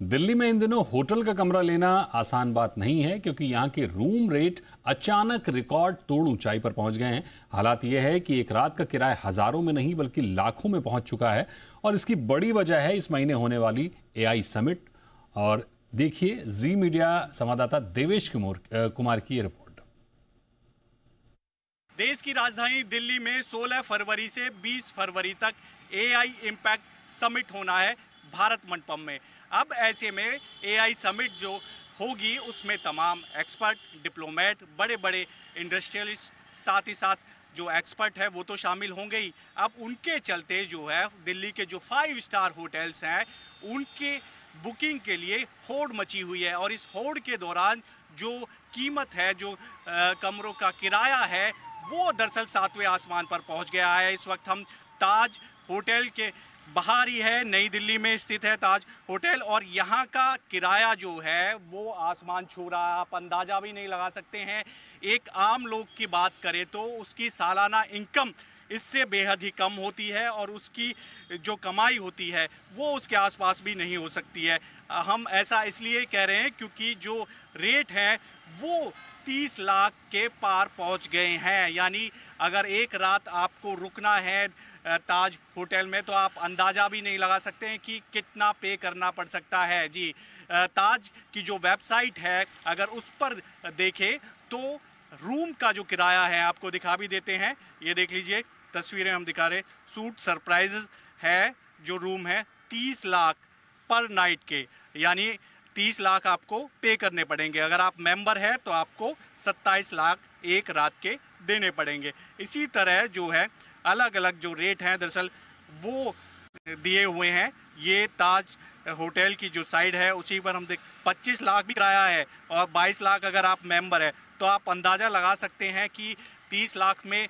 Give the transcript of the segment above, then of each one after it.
दिल्ली में इन दिनों होटल का कमरा लेना आसान बात नहीं है, क्योंकि यहाँ के रूम रेट अचानक रिकॉर्ड तोड़ ऊंचाई पर पहुंच गए हैं। हालात यह है कि एक रात का किराया हजारों में नहीं बल्कि लाखों में पहुंच चुका है, और इसकी बड़ी वजह है इस महीने होने वाली एआई समिट। और देखिए जी मीडिया संवाददाता देवेश कुमार की ये रिपोर्ट। देश की राजधानी दिल्ली में 16 फरवरी से 20 फरवरी तक एआई इम्पैक्ट समिट होना है भारत मंडपम में। अब ऐसे में एआई समिट जो होगी उसमें तमाम एक्सपर्ट, डिप्लोमेट, बड़े बड़े इंडस्ट्रियलिस्ट, साथ ही साथ जो एक्सपर्ट है वो तो शामिल होंगे ही। अब उनके चलते जो है दिल्ली के जो 5 स्टार होटल्स हैं उनके बुकिंग के लिए होड़ मची हुई है, और इस होड़ के दौरान जो कीमत है, जो कमरों का किराया है, वो दरअसल 7वें आसमान पर पहुंच गया है। इस वक्त हम ताज होटल के बाहर ही है, नई दिल्ली में स्थित है ताज होटल, और यहाँ का किराया जो है वो आसमान छू रहा है। आप अंदाजा भी नहीं लगा सकते हैं। एक आम लोग की बात करें तो उसकी सालाना इनकम इससे बेहद ही कम होती है, और उसकी जो कमाई होती है वो उसके आसपास भी नहीं हो सकती है। हम ऐसा इसलिए कह रहे हैं क्योंकि जो रेट है वो 30 लाख के पार पहुंच गए हैं। यानी अगर एक रात आपको रुकना है ताज होटल में तो आप अंदाज़ा भी नहीं लगा सकते हैं कि कितना पे करना पड़ सकता है। जी, ताज की जो वेबसाइट है अगर उस पर देखें तो रूम का जो किराया है, आपको दिखा भी देते हैं, ये देख लीजिए, तस्वीरें हम दिखा रहे, सूट सरप्राइजेस है जो रूम है 30 लाख पर नाइट के, यानी 30 लाख आपको पे करने पड़ेंगे। अगर आप मेंबर हैं तो आपको 27 लाख एक रात के देने पड़ेंगे। इसी तरह जो है अलग अलग जो रेट हैं दरअसल वो दिए हुए हैं। ये ताज होटल की जो साइड है उसी पर हम 25 लाख भी किराया है, और 22 लाख अगर आप मेंबर है तो आप अंदाज़ा लगा सकते हैं कि 30 लाख में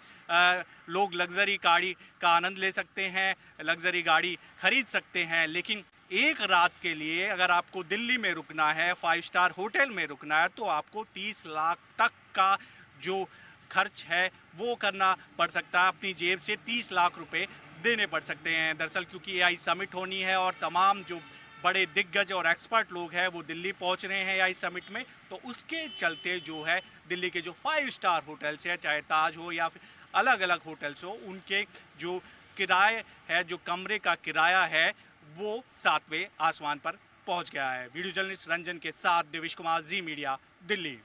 लोग लग्जरी गाड़ी का आनंद ले सकते हैं, लग्जरी गाड़ी खरीद सकते हैं। लेकिन एक रात के लिए अगर आपको दिल्ली में रुकना है, 5 स्टार होटल में रुकना है, तो आपको 30 लाख तक का जो खर्च है वो करना पड़ सकता है। अपनी जेब से 30 लाख रुपए देने पड़ सकते हैं। दरअसल क्योंकि एआई समिट होनी है और तमाम जो बड़े दिग्गज और एक्सपर्ट लोग हैं वो दिल्ली पहुंच रहे हैं एआई समिट में, तो उसके चलते जो है दिल्ली के जो 5 स्टार होटल्स हैं, चाहे ताज हो या फिर अलग अलग होटल्स हो, उनके जो किराए है, जो कमरे का किराया है, वो 7वें आसमान पर पहुंच गया है। वीडियो जर्नलिस्ट रंजन के साथ देवेश कुमार, जी मीडिया, दिल्ली।